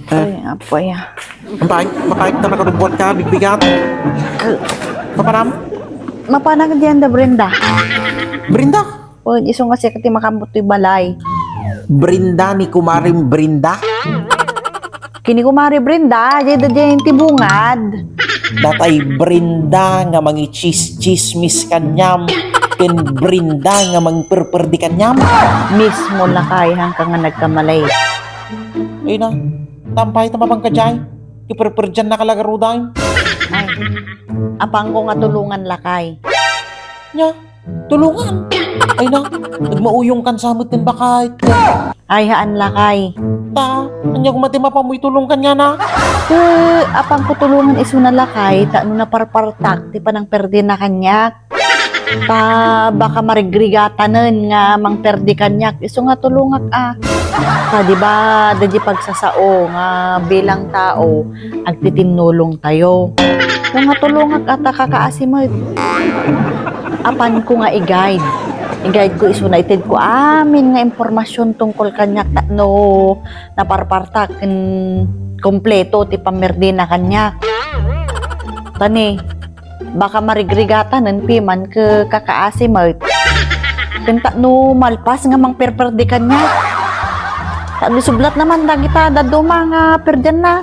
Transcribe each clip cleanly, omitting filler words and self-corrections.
Ay, apoy. Mapahit na nakadugbuat ka, bigbigat. Papanam? Mapanag diyan da Brenda. Brinda? O, isong kasi kati makambutoy balay. Brinda ni Kumaring Brinda? Kini ko mari Brenda, jay da jay tibungad. Datay Brinda nga mangi chismis kanyam. Ken Brinda nga mang perperdi kanyam. Mismo na kay hanggang nga nagkamalay. Ay na, tampay tamabang ka jay. Iperperdyan na kalagaruday. Ay, apang ko nga tulungan lakay. Nya, tulungan. Ay na, nagmauyong kan samot din bakit. Ay, haan lakay. Ta, anya kumatima pa mo itulong kanya na. Apang ko tulungan iso na lakay, ta ano na parpartak, ti pa nang perde na kanyak. Ta baka marigrigatanen nga mang perde kanyak, iso nga tulungak Ta di ba, da di pagsasao nga bilang tao, agtitinulong tayo. So nga tulungak ata kakaasimod. Apan ko nga i-guide. I-guide ko iso na itid ko amin nga impormasyon tungkol kanyak no naparpartak kompleto ti pamerde na kanyak. Tani, baka marigrigatan ng piman ke kakaasimod. Kenta no malpas nga mang perperde kanyak. Tano sublat naman da kita daduma nga perdyan na.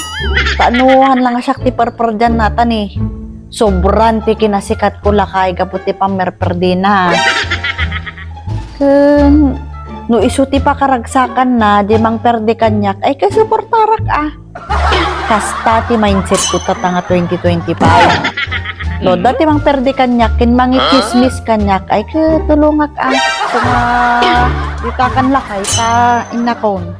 Taanuhan lang siya ti perperdyan na tani. Sobran ti kinasikat ko lakay kaputi pamerperde na. No isuti pa karagsakan na di mang perde kanyak ay kasuportarak kasta ti mindset ko tatanga 2025 no dati mang perde kanyak kin mangi kismis kanyak ay katulungak so nga ditakan lakay pa inakon